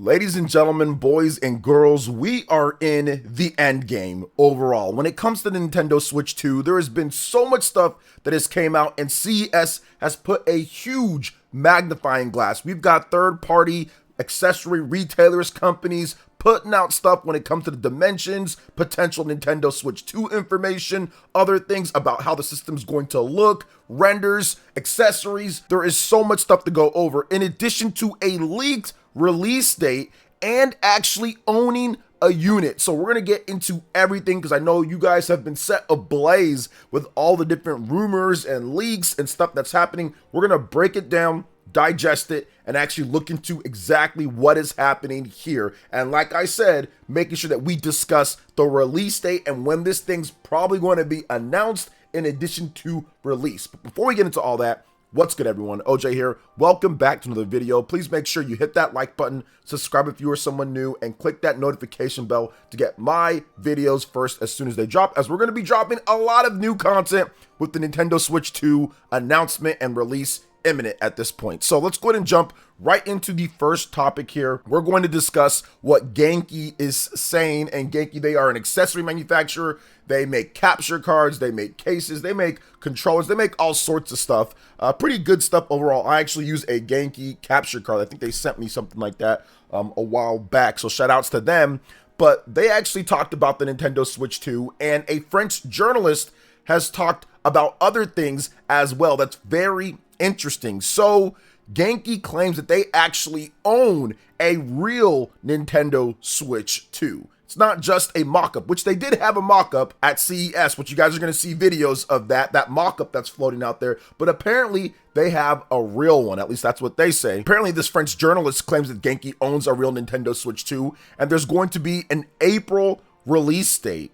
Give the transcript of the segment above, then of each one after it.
Ladies and gentlemen, boys and girls, we are in the end game overall. When it comes to the Nintendo Switch 2, there has been so much stuff that has came out, and CES has put a huge magnifying glass. We've got third-party accessory retailers, companies putting out stuff when it comes to the dimensions, potential Nintendo Switch 2 information, other things about how the system's going to look, renders, accessories. There is so much stuff to go over, in addition to a leaked release date and actually owning a unit. So we're going to get into everything because I know you guys have been set ablaze with all the different rumors and leaks and stuff that's happening. We're going to break it down, digest it, and actually look into exactly what is happening here. And like I said, making sure that we discuss the release date and when this thing's probably going to be announced in addition to release. But before we get into all that, what's good, everyone? OJ here. Welcome back to another video. Please make sure you hit that like button, subscribe if you are someone new, and click that notification bell to get my videos first as soon as they drop, as we're going to be dropping a lot of new content with the Nintendo Switch 2 announcement and release imminent at this point. So let's go ahead and jump right into the first topic here. We're going to discuss what Genki is saying, and Genki, they are an accessory manufacturer. They make capture cards, they make cases, they make controllers, they make all sorts of stuff. Pretty good stuff overall. I actually use a Genki capture card. I think they sent me something like that a while back, so shout outs to them. But they actually talked about the Nintendo Switch 2, and a French journalist has talked about other things as well. That's very interesting. So Genki claims that they actually own a real Nintendo Switch 2. It's not just a mock-up, which they did have a mock-up at CES, which you guys are going to see videos of that mock-up that's floating out there. But apparently they have a real one. At least that's what they say. Apparently this French journalist claims that Genki owns a real Nintendo Switch 2, and there's going to be an April release date.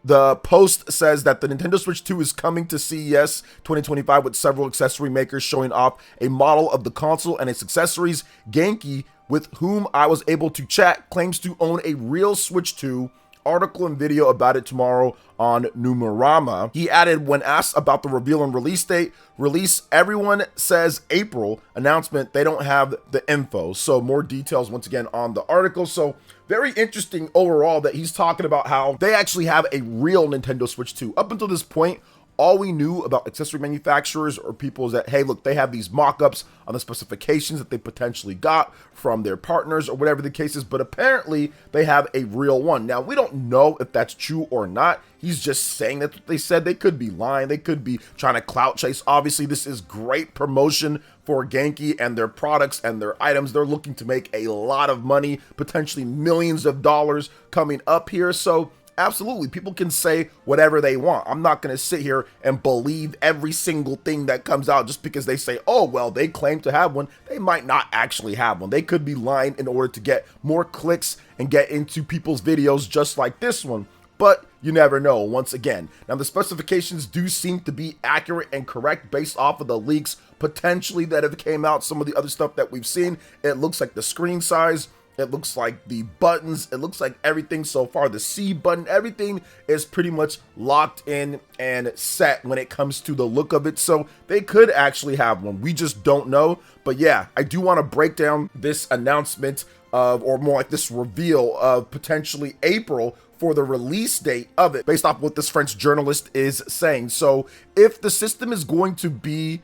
The post says that the Nintendo Switch 2 is coming to CES 2025 with several accessory makers showing off a model of the console and its accessories. Genki, with whom I was able to chat, claims to own a real Switch 2. Article and video about it tomorrow on Numerama. He added, when asked about the reveal and release date, everyone says April. Announcement, they don't have the info. So more details once again on the article. So very interesting overall that he's talking about how they actually have a real Nintendo Switch 2. Up until this point, all we knew about accessory manufacturers or people is that, hey, look, they have these mock-ups on the specifications that they potentially got from their partners or whatever the case is, but apparently they have a real one. Now, we don't know if that's true or not. He's just saying that's what they said. They could be lying. They could be trying to clout chase. Obviously, this is great promotion for Genki and their products and their items. They're looking to make a lot of money, potentially millions of dollars coming up here. So absolutely, people can say whatever they want. I'm not going to sit here and believe every single thing that comes out just because they say, oh, well, they claim to have one. They might not actually have one. They could be lying in order to get more clicks and get into people's videos just like this one. But you never know, once again. Now, the specifications do seem to be accurate and correct based off of the leaks potentially that have came out. Some of the other stuff that we've seen, it looks like the screen size, it looks like the buttons, it looks like everything so far, the C button, everything is pretty much locked in and set when it comes to the look of it. So they could actually have one. We just don't know. But yeah, I do want to break down this announcement of, or more like this reveal of potentially April for the release date of it based off what this French journalist is saying. So if the system is going to be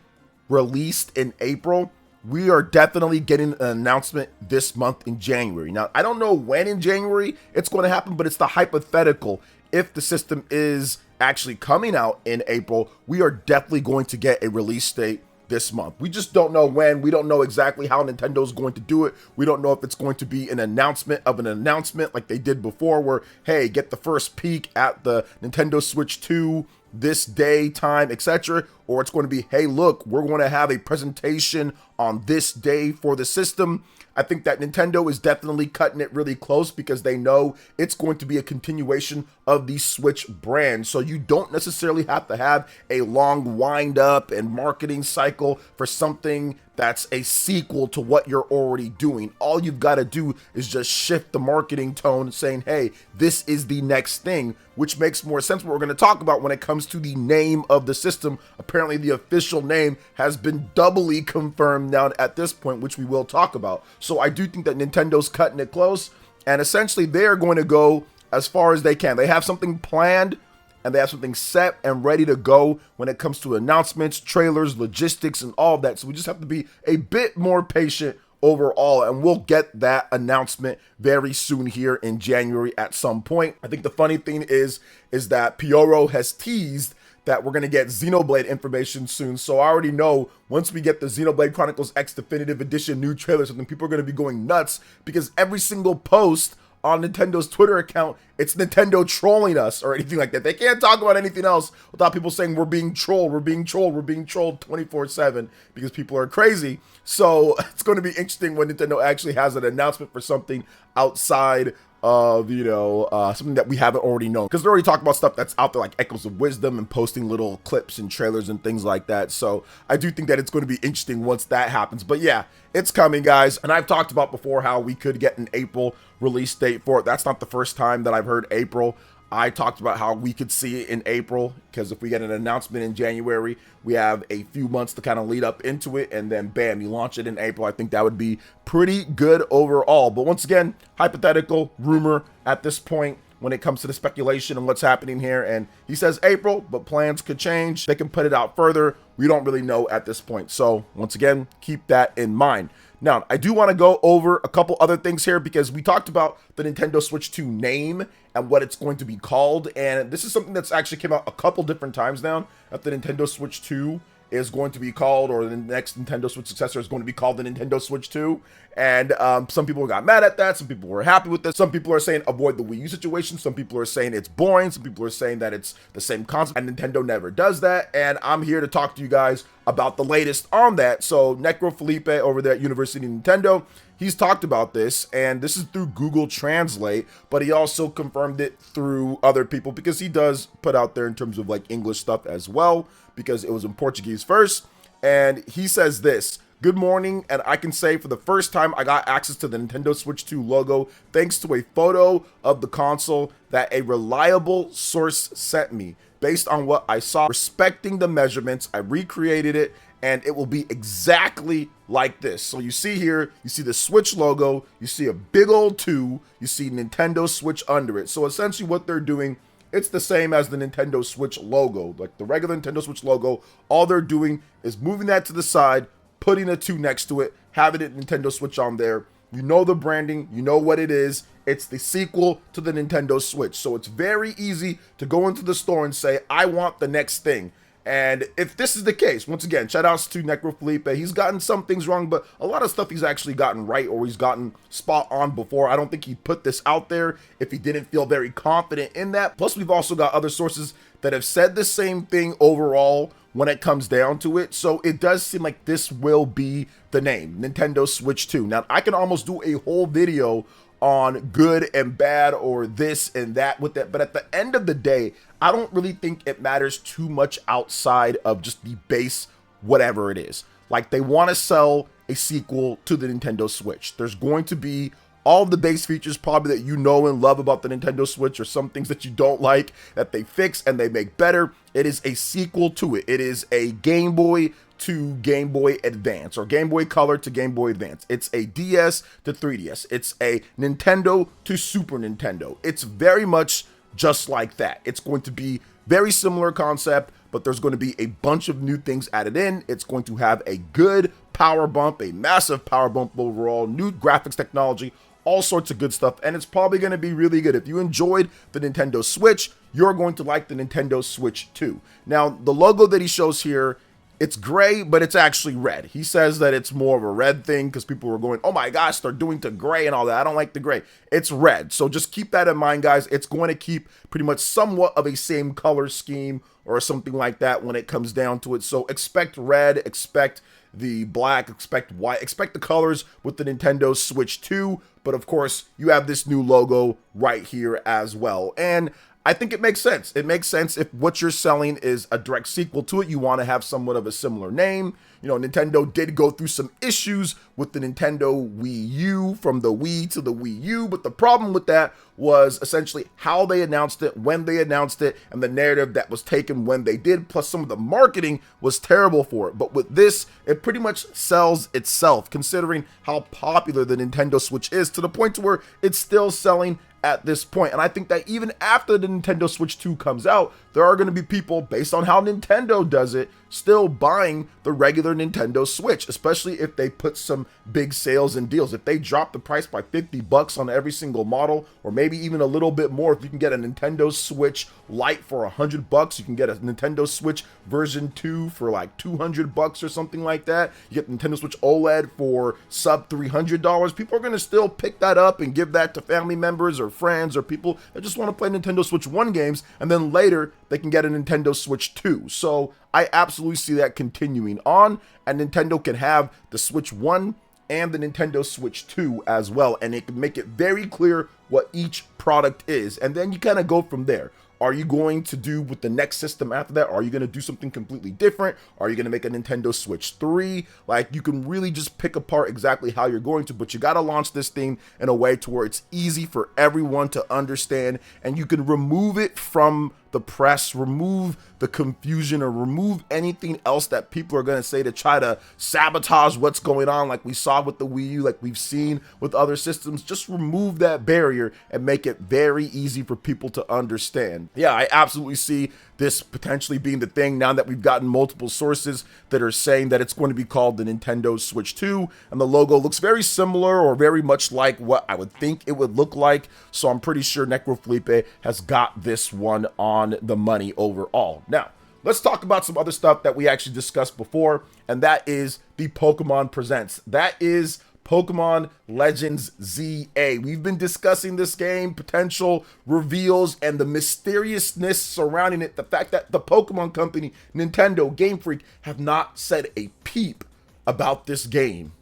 released in April, we are definitely getting an announcement this month in January. Now, I don't know when in January it's going to happen, but it's the hypothetical. If the system is actually coming out in April, we are definitely going to get a release date this month. We just don't know when. We don't know exactly how Nintendo is going to do it. We don't know if it's going to be an announcement of an announcement like they did before where, hey, get the first peek at the Nintendo Switch 2 this day, time, etc. Or it's going to be, hey, look, we're going to have a presentation on this day for the system. I think that Nintendo is definitely cutting it really close because they know it's going to be a continuation of the Switch brand. So you don't necessarily have to have a long wind up and marketing cycle for something that's a sequel to what you're already doing. All you've got to do is just shift the marketing tone saying, hey, this is the next thing, which makes more sense what we're going to talk about when it comes to the name of the system. Apparently apparently the official name has been doubly confirmed now at this point, which we will talk about. So I do think that Nintendo's cutting it close, and essentially they're going to go as far as they can. They have something planned, and they have something set and ready to go when it comes to announcements, trailers, logistics, and all of that. So we just have to be a bit more patient overall, and we'll get that announcement very soon here in January at some point. I think the funny thing is that Pyoro has teased that we're going to get Xenoblade information soon. So I already know once we get the Xenoblade Chronicles X Definitive Edition new trailer, something people are going to be going nuts, because every single post on Nintendo's Twitter account, it's Nintendo trolling us or anything like that. They can't talk about anything else without people saying we're being trolled, we're being trolled, we're being trolled 24/7 because people are crazy. So it's going to be interesting when Nintendo actually has an announcement for something outside of, something that we haven't already known. Because they're already talking about stuff that's out there like Echoes of Wisdom and posting little clips and trailers and things like that. So I do think that it's going to be interesting once that happens. But yeah, it's coming, guys. And I've talked about before how we could get an April release date for it. That's not the first time that I've heard April. I talked about how we could see it in April, because if we get an announcement in January, we have a few months to kind of lead up into it, and then bam, you launch it in April. I think that would be pretty good overall. But once again, hypothetical, rumor at this point when it comes to the speculation and what's happening here. And he says April, but plans could change. They can put it out further. We don't really know at this point. So once again, keep that in mind. Now, I do want to go over a couple other things here, because we talked about the Nintendo Switch 2 name and what it's going to be called. And this is something that's actually came out a couple different times now, that the Nintendo Switch 2 is going to be called, or the next Nintendo Switch successor is going to be called the Nintendo Switch 2. And some people got mad at that. Some people were happy with this. Some people are saying avoid the Wii U situation. Some people are saying it's boring. Some people are saying that it's the same concept, and Nintendo never does that. And I'm here to talk to you guys about the latest on that. So Necro Felipe over there at University Nintendo, he's talked about this, and this is through Google Translate, but he also confirmed it through other people, because he does put out there in terms of like English stuff as well, because it was in Portuguese first. And he says this: good morning, and I can say for the first time I got access to the Nintendo Switch 2 logo thanks to a photo of the console that a reliable source sent me. Based on what I saw, respecting the measurements, I recreated it, and it will be exactly like this. So you see here, you see the Switch logo, you see a big old 2, you see Nintendo Switch under it. So essentially what they're doing, it's the same as the Nintendo Switch logo, like the regular Nintendo Switch logo. All they're doing is moving that to the side, putting a 2 next to it, having it Nintendo Switch on there. You know the branding, you know what it is. It's the sequel to the Nintendo Switch. So it's very easy to go into the store and say, I want the next thing. And if this is the case, once again, shout outs to Necro Felipe. He's gotten some things wrong, but a lot of stuff he's actually gotten right, or he's gotten spot on before. I don't think he'd put this out there if he didn't feel very confident in that. Plus, we've also got other sources that have said the same thing overall when it comes down to it. So it does seem like this will be the name, Nintendo Switch 2. Now, I can almost do a whole video on good and bad, or this and that with it, but at the end of the day, I don't really think it matters too much outside of just the base whatever it is. Like, they want to sell a sequel to the Nintendo Switch. There's going to be all the base features probably that you know and love about the Nintendo Switch, or some things that you don't like that they fix and they make better. It is a sequel to it. It is a Game Boy to Game Boy Advance, or Game Boy Color to Game Boy Advance. It's a DS to 3DS. It's a Nintendo to Super Nintendo. It's very much just like that. It's going to be very similar concept, but there's going to be a bunch of new things added in. It's going to have a good power bump, a massive power bump overall, new graphics technology, all sorts of good stuff, and it's probably going to be really good. If you enjoyed the Nintendo Switch, you're going to like the Nintendo Switch 2. Now, the logo that he shows here, it's gray, but it's actually red. He says that it's more of a red thing because people were going, oh my gosh, they're doing to gray and all that. I don't like the gray. It's red. So just keep that in mind, guys. It's going to keep pretty much somewhat of a same color scheme or something like that when it comes down to it. So expect red, expect the black, expect white, expect the colors with the Nintendo Switch 2. But of course, you have this new logo right here as well. And I think it makes sense. It makes sense if what you're selling is a direct sequel to it. You want to have somewhat of a similar name. You know, Nintendo did go through some issues with the Nintendo Wii U, from the Wii to the Wii U, but the problem with that was essentially how they announced it, when they announced it, and the narrative that was taken when they did, plus some of the marketing was terrible for it. But with this, it pretty much sells itself, considering how popular the Nintendo Switch is, to the point to where it's still selling at this point. And I think that even after the Nintendo Switch 2 comes out, there are going to be people, based on how Nintendo does it, still buying the regular Nintendo Switch, especially if they put some big sales and deals. If they drop the price by $50 on every single model, or maybe even a little bit more, if you can get a Nintendo Switch Lite for $100, you can get a Nintendo Switch version 2 for like $200 or something like that. You get Nintendo Switch OLED for sub $300. People are going to still pick that up and give that to family members or friends or people that just want to play Nintendo Switch 1 games, and then later they can get a Nintendo Switch 2. So I absolutely see that continuing on, and Nintendo can have the Switch 1 and the Nintendo Switch 2 as well, and it can make it very clear what each product is, and then you kind of go from there. Are you going to do with the next system after that? Are you going to do something completely different? Are you going to make a Nintendo Switch 3? Like, you can really just pick apart exactly how you're going to, but you got to launch this thing in a way to where it's easy for everyone to understand, and you can remove it from the press, remove the confusion, or remove anything else that people are going to say to try to sabotage what's going on, like we saw with the Wii U, like we've seen with other systems. Just remove that barrier and make it very easy for people to understand. Yeah, I absolutely see this potentially being the thing now that we've gotten multiple sources that are saying that it's going to be called the Nintendo Switch 2, and the logo looks very similar or very much like what I would think it would look like. So I'm pretty sure Necro Felipe has got this one on the money overall. Now, let's talk about some other stuff that we actually discussed before, and that is the Pokemon Presents. That is Pokemon Legends ZA. We've been discussing this game, potential reveals, and the mysteriousness surrounding it. The fact that the Pokemon company, Nintendo, Game Freak, have not said a peep about this game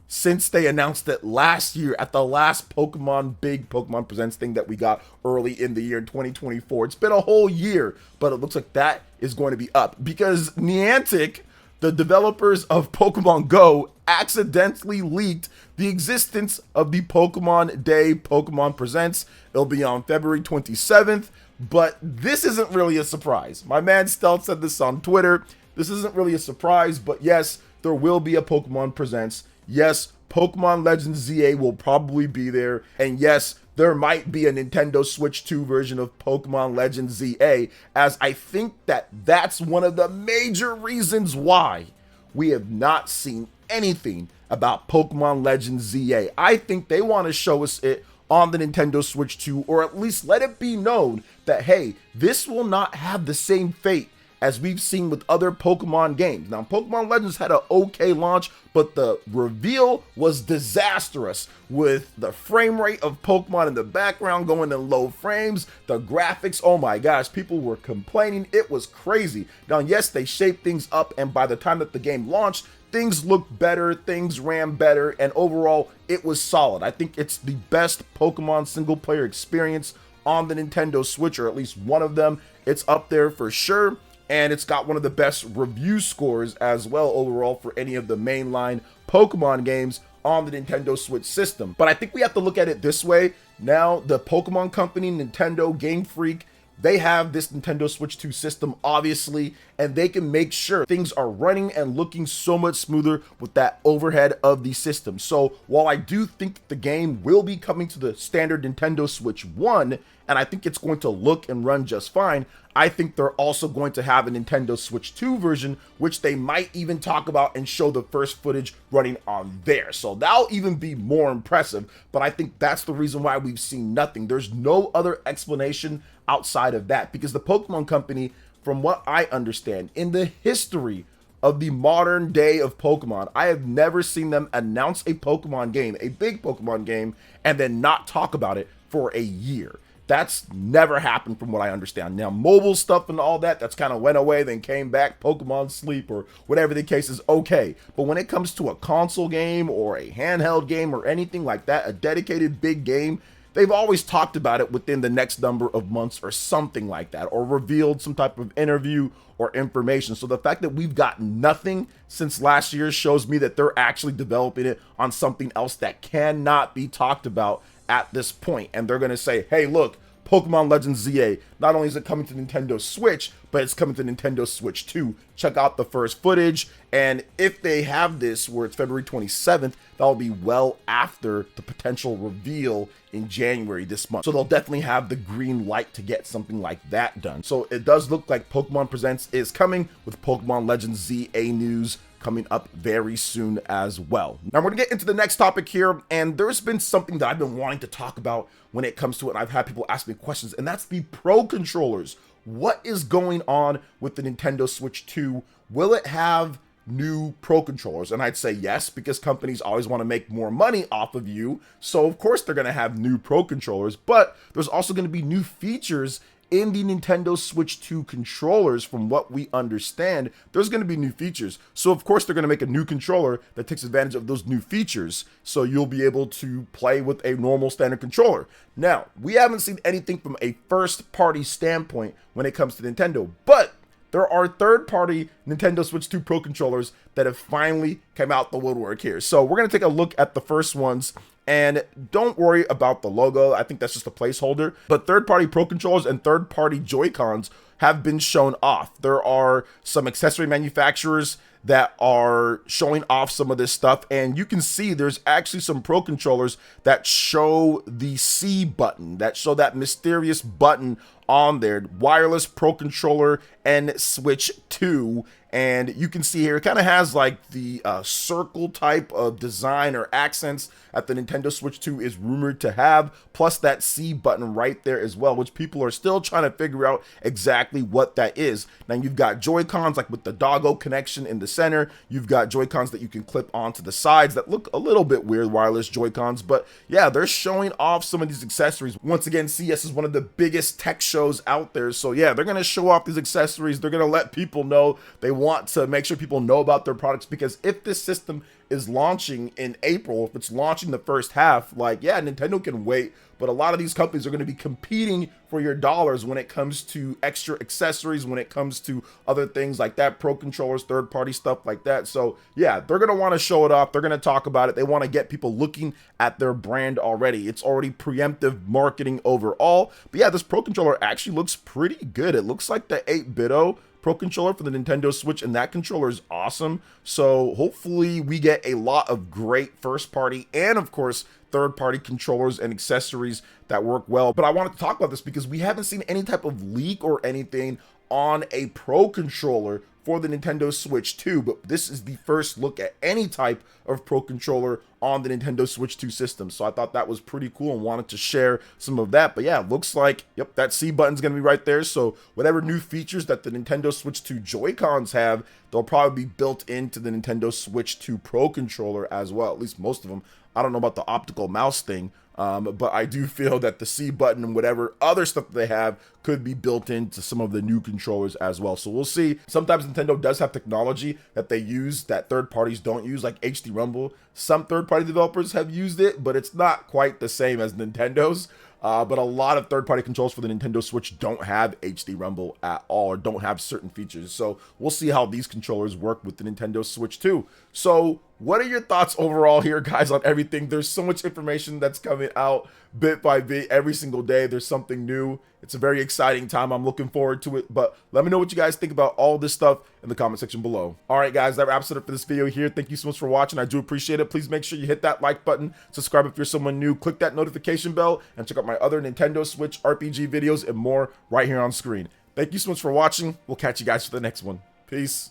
since they announced it last year at the last big Pokemon Presents thing that we got early in the year in 2024. It's been a whole year, but it looks like that is going to be up because Niantic, the developers of Pokemon Go, accidentally leaked the existence of the Pokemon Day Pokemon Presents. It'll be on February 27th, but this isn't really a surprise. My man Stealth said this on Twitter. This isn't really a surprise, but yes, there will be a Pokemon Presents. Yes, Pokemon Legends ZA will probably be there, and yes, there might be a Nintendo Switch 2 version of Pokemon Legends ZA, as I think that that's one of the major reasons why we have not seen anything about Pokemon Legends ZA. I think they want to show us it on the Nintendo Switch 2, or at least let it be known that, hey, this will not have the same fate as we've seen with other Pokemon games. Now, Pokemon Legends had an okay launch, but the reveal was disastrous, with the frame rate of Pokemon in the background going in low frames, the graphics, oh my gosh, people were complaining. It was crazy. Now, yes, they shaped things up, and by the time that the game launched, things looked better, things ran better, and overall, it was solid. I think it's the best Pokemon single-player experience on the Nintendo Switch, or at least one of them. It's up there for sure. And it's got one of the best review scores as well overall for any of the mainline Pokemon games on the Nintendo Switch system. But I think we have to look at it this way. Now, the Pokemon company, Nintendo, Game Freak, they have this Nintendo Switch 2 system, obviously, and they can make sure things are running and looking so much smoother with that overhead of the system. So while I do think the game will be coming to the standard Nintendo Switch 1, and I think it's going to look and run just fine, I think they're also going to have a Nintendo Switch 2 version, which they might even talk about and show the first footage running on there. So that'll even be more impressive, but I think that's the reason why we've seen nothing. There's no other explanation outside of that, because the Pokemon company, from what I understand, in the history of the modern day of Pokemon, I have never seen them announce a Pokemon game, a big Pokemon game, and then not talk about it for a year. That's never happened from what I understand. Now, mobile stuff and all that, that's kind of went away, then came back, Pokemon Sleep or whatever the case is, okay. But when it comes to a console game or a handheld game or anything like that, a dedicated big game, they've always talked about it within the next number of months or something like that, or revealed some type of interview or information. So the fact that we've got nothing since last year shows me that they're actually developing it on something else that cannot be talked about at this point. And they're going to say, hey, look, Pokemon Legends ZA, not only is it coming to Nintendo Switch, but it's coming to Nintendo Switch 2. Check out the first footage, and if they have this where it's February 27th, that'll be well after the potential reveal in January this month. So they'll definitely have the green light to get something like that done. So it does look like Pokemon Presents is coming, with Pokemon Legends ZA news coming up very soon as well. Now we're gonna get into the next topic here, and there's been something that I've been wanting to talk about when it comes to it, and I've had people ask me questions, and that's the Pro Controllers. What is going on with the Nintendo Switch 2? Will it have new Pro Controllers? And I'd say yes, because companies always want to make more money off of you, so of course they're gonna have new Pro Controllers, but there's also gonna be new features in the Nintendo Switch 2 controllers. From what we understand, there's going to be new features. So of course they're going to make a new controller that takes advantage of those new features, so you'll be able to play with a normal standard controller. Now, we haven't seen anything from a first-party standpoint when it comes to Nintendo, but there are third-party Nintendo Switch 2 Pro Controllers that have finally come out the woodwork here. So we're going to take a look at the first ones, and don't worry about the logo. I think that's just a placeholder. But third-party Pro Controllers and third-party Joy-Cons have been shown off. There are some accessory manufacturers that are showing off some of this stuff, and you can see there's actually some Pro Controllers that show the C button, that show that mysterious button on there, wireless Pro Controller and Switch 2. And you can see here it kind of has like the circle type of design or accents that the Nintendo Switch 2 is rumored to have, plus that C button right there as well, which people are still trying to figure out exactly what that is. Now you've got Joy-Cons like with the doggo connection in the center. You've got Joy-Cons that you can clip onto the sides that look a little bit weird, wireless Joy-Cons, but yeah, they're showing off some of these accessories. Once again, CES is one of the biggest tech shows out there, so yeah, they're gonna show off these accessories. They're gonna let people know. They want to make sure people know about their products, because if this system is launching in April, if it's launching the first half, like, yeah, Nintendo can wait, but a lot of these companies are going to be competing for your dollars when it comes to extra accessories, when it comes to other things like that, Pro Controllers, third-party stuff like that. So yeah, they're going to want to show it off. They're going to talk about it. They want to get people looking at their brand already. It's already preemptive marketing overall. But yeah, this Pro Controller actually looks pretty good. It looks like the 8BitO Pro Controller for the Nintendo Switch, and that controller is awesome. So hopefully we get a lot of great first party and of course third-party controllers and accessories that work well. But I wanted to talk about this because we haven't seen any type of leak or anything on a Pro Controller for the Nintendo Switch 2, but this is the first look at any type of Pro Controller on the Nintendo Switch 2 system. So I thought that was pretty cool and wanted to share some of that. But yeah, it looks like, yep, that C button's gonna be right there. So whatever new features that the Nintendo Switch 2 Joy-Cons have, they'll probably be built into the Nintendo Switch 2 Pro Controller as well, at least most of them. I don't know about the optical mouse thing, but I do feel that the C button and whatever other stuff they have could be built into some of the new controllers as well. So we'll see. Sometimes Nintendo does have technology that they use that third parties don't use, like HD Rumble. Some third-party developers have used it, but it's not quite the same as Nintendo's. But a lot of third-party controls for the Nintendo Switch don't have HD Rumble at all, or don't have certain features. So we'll see how these controllers work with the Nintendo Switch 2. So what are your thoughts overall here, guys, on everything? There's so much information that's coming out bit by bit every single day. There's something new. It's a very exciting time. I'm looking forward to it. But let me know what you guys think about all this stuff in the comment section below. All right, guys, that wraps it up for this video here. Thank you so much for watching. I do appreciate it. Please make sure you hit that like button, subscribe if you're someone new, click that notification bell, and check out my other Nintendo Switch RPG videos and more right here on screen. Thank you so much for watching. We'll catch you guys for the next one. Peace.